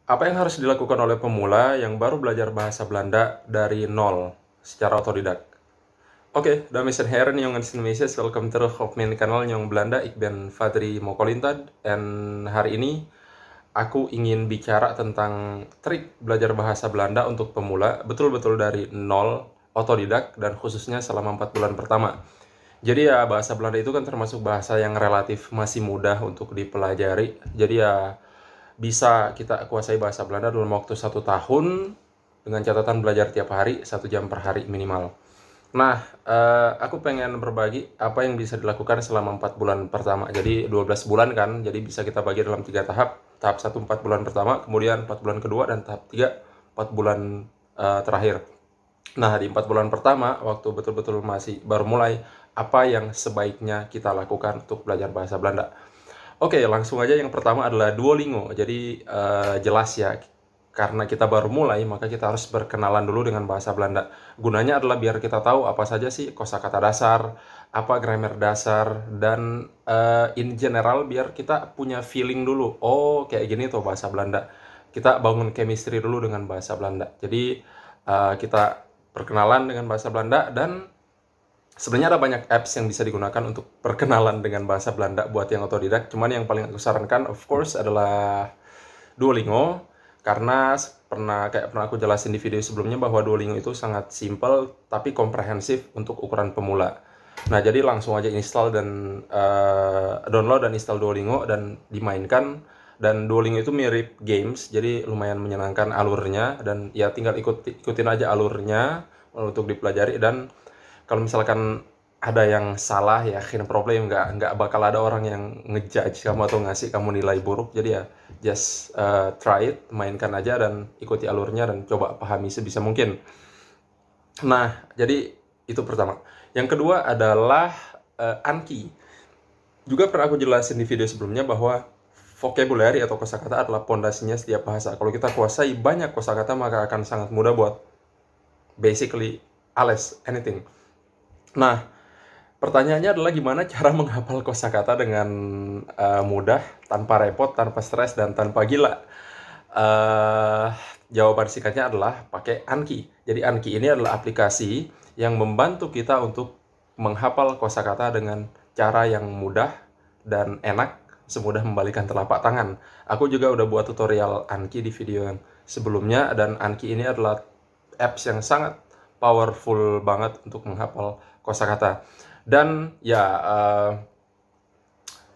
Apa yang harus dilakukan oleh pemula yang baru belajar bahasa Belanda dari nol secara otodidak? Oké, dames en heren, jongens en meisjes, welkom terug op mijn kanaal Nyong Belanda. Ik ben Fadri Mokolintad, en hari ini aku ingin bicara tentang trik belajar bahasa Belanda untuk pemula, betul-betul dari nol, otodidak, dan khususnya selama 4 bulan pertama. Jadi ya, bahasa Belanda itu kan termasuk bahasa yang relatif masih mudah untuk dipelajari. Jadi ya, bisa kita kuasai bahasa Belanda dalam waktu 1 tahun dengan catatan belajar tiap hari 1 jam per hari minimal. Nah, aku pengen berbagi apa yang bisa dilakukan selama 4 bulan pertama. Jadi 12 bulan kan, jadi bisa kita bagi dalam 3 tahap. Tahap 1 4 bulan pertama, kemudian 4 bulan kedua, dan tahap 3 4 bulan terakhir. Nah, di 4 bulan pertama, waktu betul-betul masih baru mulai, apa yang sebaiknya kita lakukan untuk belajar bahasa Belanda? Oke, langsung aja yang pertama adalah Duolingo. Jadi jelas ya, karena kita baru mulai, maka kita harus berkenalan dulu dengan bahasa Belanda. Gunanya adalah biar kita tahu apa saja sih kosakata dasar, apa grammar dasar, dan in general biar kita punya feeling dulu. Oh, kayak gini tuh bahasa Belanda. Kita bangun chemistry dulu dengan bahasa Belanda. Jadi kita perkenalan dengan bahasa Belanda, dan sebenarnya ada banyak apps yang bisa digunakan untuk perkenalan dengan bahasa Belanda buat yang otodidak. Cuman yang paling aku sarankan, of course, adalah Duolingo. Karena pernah aku jelasin di video sebelumnya bahwa Duolingo itu sangat simple tapi komprehensif untuk ukuran pemula. Nah, jadi langsung aja install dan download dan install Duolingo dan dimainkan. Dan Duolingo itu mirip games, jadi lumayan menyenangkan alurnya, dan ya tinggal ikutin aja alurnya untuk dipelajari. Dan kalau misalkan ada yang salah, ya problem, nggak bakal ada orang yang ngejudge kamu atau ngasih kamu nilai buruk. Jadi ya just try it, mainkan aja dan ikuti alurnya dan coba pahami sebisa mungkin. Nah, jadi itu pertama. Yang kedua adalah Anki. Juga pernah aku jelasin di video sebelumnya bahwa vocabulary atau kosakata adalah pondasinya setiap bahasa. Kalau kita kuasai banyak kosakata, maka akan sangat mudah buat basically anything. Nah, pertanyaannya adalah gimana cara menghafal kosakata dengan mudah, tanpa repot, tanpa stres, dan tanpa gila. Jawaban singkatnya adalah pakai Anki. Jadi Anki ini adalah aplikasi yang membantu kita untuk menghafal kosakata dengan cara yang mudah dan enak, semudah membalikan telapak tangan. Aku juga udah buat tutorial Anki di video yang sebelumnya, dan Anki ini adalah apps yang sangat powerful banget untuk menghafal kosakata. Dan ya,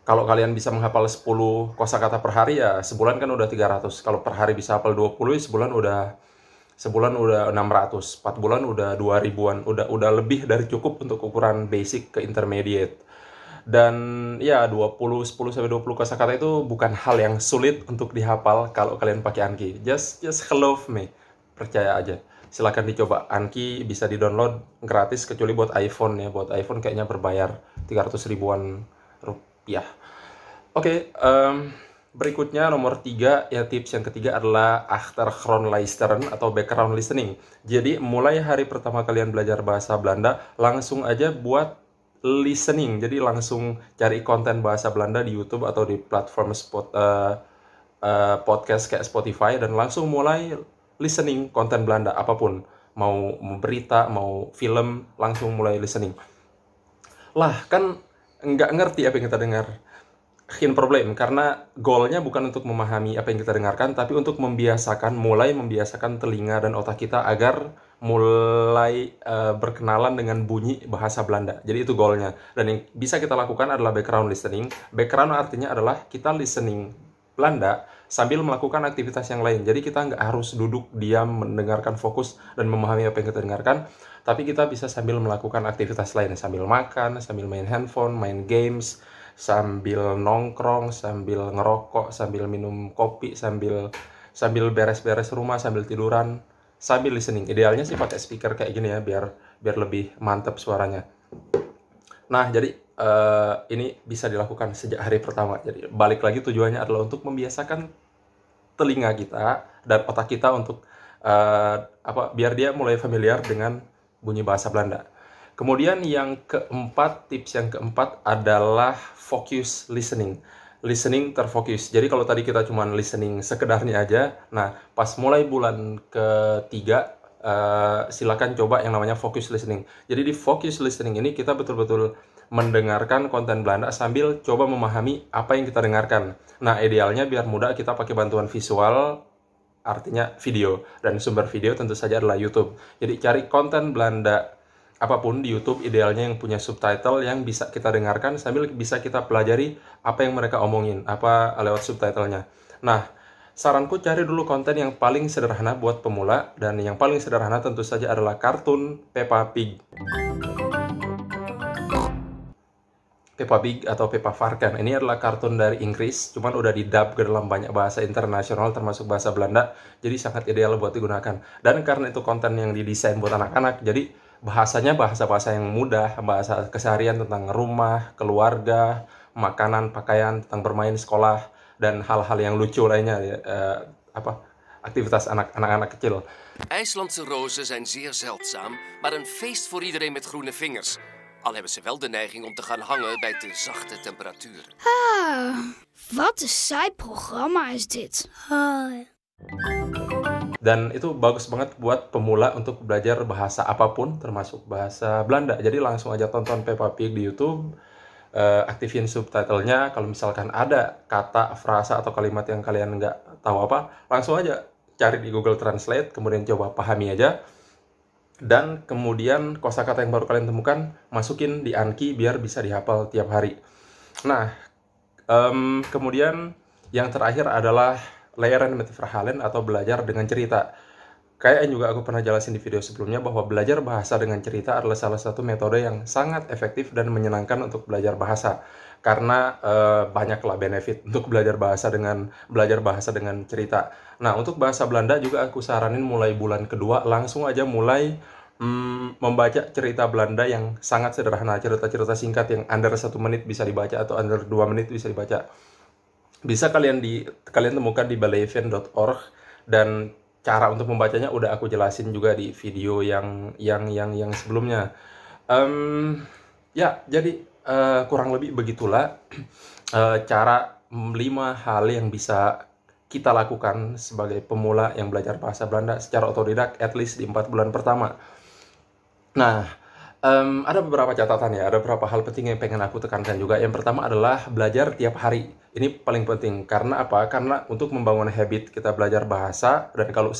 kalau kalian bisa menghafal 10 kosakata per hari, ya sebulan kan udah 300. Kalau per hari bisa hafal 20, sebulan udah 600. 4 bulan udah 2000-an. Udah lebih dari cukup untuk ukuran basic ke intermediate. Dan ya 10 sampai 20 kosakata itu bukan hal yang sulit untuk dihafal kalau kalian pakai Anki. Just love me. Percaya aja. Silahkan dicoba. Anki bisa di-download gratis kecuali buat iPhone ya. Buat iPhone kayaknya berbayar 300 ribuan rupiah. Oke, berikutnya nomor 3 ya, tips yang ketiga adalah achtergrondluisteren atau background listening. Jadi mulai hari pertama kalian belajar bahasa Belanda, langsung aja buat listening. Jadi langsung cari konten bahasa Belanda di YouTube atau di platform podcast kayak Spotify, dan langsung mulai listening konten Belanda apapun, mau berita, mau film, langsung mulai listening. Lah, kan nggak ngerti apa yang kita dengar. Problem, karena goalnya bukan untuk memahami apa yang kita dengarkan, tapi untuk mulai membiasakan telinga dan otak kita agar mulai berkenalan dengan bunyi bahasa Belanda. Jadi itu goalnya. Dan yang bisa kita lakukan adalah background listening. Background artinya adalah kita listening Belanda sambil melakukan aktivitas yang lain. Jadi kita nggak harus duduk diam mendengarkan fokus dan memahami apa yang kita dengarkan, tapi kita bisa sambil melakukan aktivitas lain, sambil makan, sambil main handphone, main games, sambil nongkrong, sambil ngerokok, sambil minum kopi, sambil beres-beres rumah, sambil tiduran, sambil listening. Idealnya sih pakai speaker kayak gini ya, biar lebih mantap suaranya. Nah, jadi ini bisa dilakukan sejak hari pertama. Jadi balik lagi, tujuannya adalah untuk membiasakan telinga kita dan otak kita untuk biar dia mulai familiar dengan bunyi bahasa Belanda. Kemudian tips yang keempat adalah focus listening. listening terfokus. Jadi kalau tadi kita cuma listening sekedarnya aja, nah pas mulai bulan ketiga, silakan coba yang namanya focus listening. Jadi di focus listening ini kita betul-betul mendengarkan konten Belanda sambil coba memahami apa yang kita dengarkan. Nah, idealnya biar mudah kita pakai bantuan visual, artinya video. Dan sumber video tentu saja adalah YouTube. Jadi cari konten Belanda apapun di YouTube, idealnya yang punya subtitle yang bisa kita dengarkan sambil bisa kita pelajari apa yang mereka omongin, apa lewat subtitlenya. Nah, saranku cari dulu konten yang paling sederhana buat pemula, dan yang paling sederhana tentu saja adalah kartun Peppa Pig. Peppa Pig atau Peppa Varken. Ini adalah kartun dari Inggris, cuman udah di-dub ke dalam banyak bahasa internasional termasuk bahasa Belanda, jadi sangat ideal buat digunakan. Dan karena itu konten yang didesain buat anak-anak, jadi bahasanya bahasa-bahasa yang mudah, bahasa keseharian tentang rumah, keluarga, makanan, pakaian, tentang bermain, sekolah, dan hal-hal yang lucu lainnya, aktivitas anak-anak kecil. IJslandse rozen zijn zeer zeldzaam, maar een feest voor iedereen met groene vingers. Al hebben ze wel de neiging om te gaan hangen bij te zachte temperaturen. Wat een saai programma is dit. Dan itu bagus banget buat pemula untuk belajar bahasa apapun, termasuk bahasa Belanda. Jadi langsung aja tonton Peppa Pig di YouTube, aktifin subtitlenya. Kalau misalkan ada kata, frasa, atau kalimat yang kalian nggak tahu apa, langsung aja cari di Google Translate, kemudian coba pahami aja. Dan kemudian kosakata yang baru kalian temukan, masukin di Anki biar bisa dihafal tiap hari. Nah, kemudian yang terakhir adalah leren met verhalen atau belajar dengan cerita. Kayak yang juga aku pernah jelasin di video sebelumnya, bahwa belajar bahasa dengan cerita adalah salah satu metode yang sangat efektif dan menyenangkan untuk belajar bahasa. Karena banyaklah benefit untuk belajar bahasa dengan cerita. Nah, untuk bahasa Belanda juga aku saranin mulai bulan kedua langsung aja mulai membaca cerita Belanda yang sangat sederhana, cerita-cerita singkat yang under 1 menit bisa dibaca atau under 2 menit bisa dibaca. Bisa kalian temukan di beleven.org, dan cara untuk membacanya udah aku jelasin juga di video yang sebelumnya. Jadi kurang lebih begitulah cara 5 hal yang bisa kita lakukan sebagai pemula yang belajar bahasa Belanda secara otodidak at least di 4 bulan pertama. Nah, ada beberapa catatan ya, ada beberapa hal penting yang pengen aku tekankan juga. Yang pertama adalah belajar tiap hari. Ini paling penting. Karena apa? Karena untuk membangun habit kita belajar bahasa, dan kalau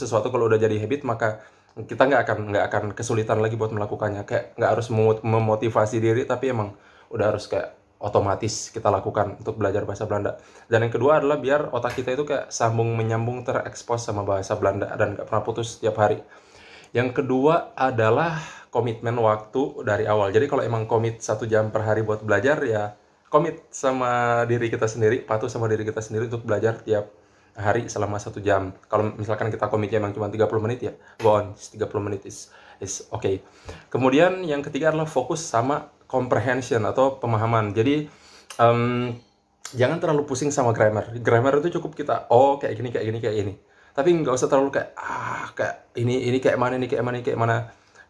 udah jadi habit, maka kita nggak akan kesulitan lagi buat melakukannya. Kayak nggak harus memotivasi diri, tapi emang udah harus kayak otomatis kita lakukan untuk belajar bahasa Belanda. Dan yang kedua adalah biar otak kita itu kayak sambung menyambung, terekspos sama bahasa Belanda dan nggak pernah putus setiap hari. Yang kedua adalah komitmen waktu dari awal. Jadi kalau emang komit 1 jam per hari buat belajar, ya komit sama diri kita sendiri, patuh sama diri kita sendiri untuk belajar tiap hari selama 1 jam. Kalau misalkan kita komitnya emang cuma 30 menit, ya go on, 30 menit is okay. Kemudian yang ketiga adalah fokus sama comprehension atau pemahaman. Jadi jangan terlalu pusing sama grammar. Grammar itu cukup kita kayak gini. Tapi nggak usah terlalu kayak ini kayak mana.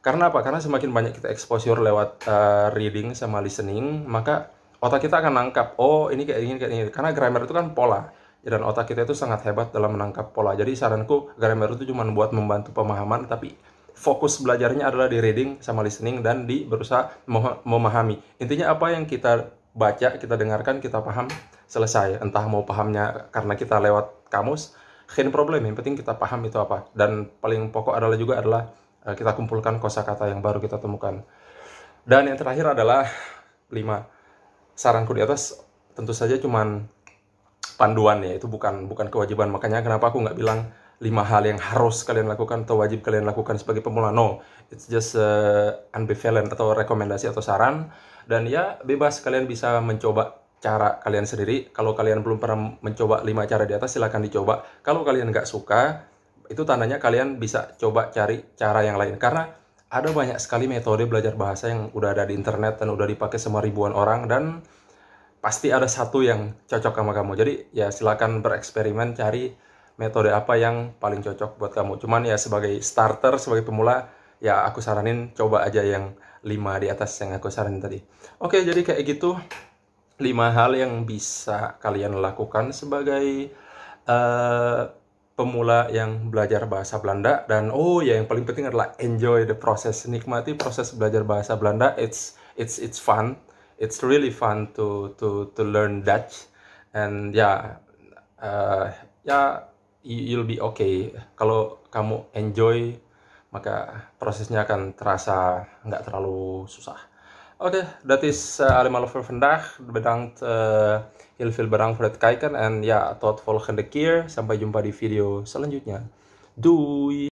Karena apa? Karena semakin banyak kita exposure lewat reading sama listening, maka otak kita akan nangkap, ini kayak gini. Karena grammar itu kan pola, dan otak kita itu sangat hebat dalam menangkap pola. Jadi saranku, grammar itu cuma buat membantu pemahaman, tapi fokus belajarnya adalah di reading sama listening dan di berusaha memahami. Intinya apa yang kita baca, kita dengarkan, kita paham, selesai. Entah mau pahamnya karena kita lewat kamus, geen problem. Yang penting kita paham itu apa. Dan paling pokok adalah kita kumpulkan kosakata yang baru kita temukan. Dan yang terakhir adalah 5 saranku di atas tentu saja cuman panduan ya, itu bukan kewajiban. Makanya kenapa aku nggak bilang 5 hal yang harus kalian lakukan atau wajib kalian lakukan sebagai pemula. No, it's just unbevelent atau rekomendasi atau saran. Dan ya bebas, kalian bisa mencoba cara kalian sendiri. Kalau kalian belum pernah mencoba 5 cara di atas, silahkan dicoba. Kalau kalian nggak suka, itu tandanya kalian bisa coba cari cara yang lain. Karena ada banyak sekali metode belajar bahasa yang udah ada di internet dan udah dipakai sama ribuan orang, dan pasti ada satu yang cocok sama kamu. Jadi ya silakan bereksperimen, cari metode apa yang paling cocok buat kamu. Cuman ya sebagai starter, sebagai pemula, ya aku saranin coba aja yang 5 di atas yang aku saranin tadi. Oke, jadi kayak gitu. 5 hal yang bisa kalian lakukan sebagai eh, pemula yang belajar bahasa Belanda. Dan yang paling penting adalah enjoy the process, nikmati proses belajar bahasa Belanda. It's fun, it's really fun to learn Dutch. And you'll be okay. Kalau kamu enjoy, maka prosesnya akan terasa nggak terlalu susah. Oké, dat is allemaal voor vandaag. Bedankt, heel veel bedankt voor het kijken. En ja, tot volgende keer. Sampai jumpa di video selanjutnya. Doei!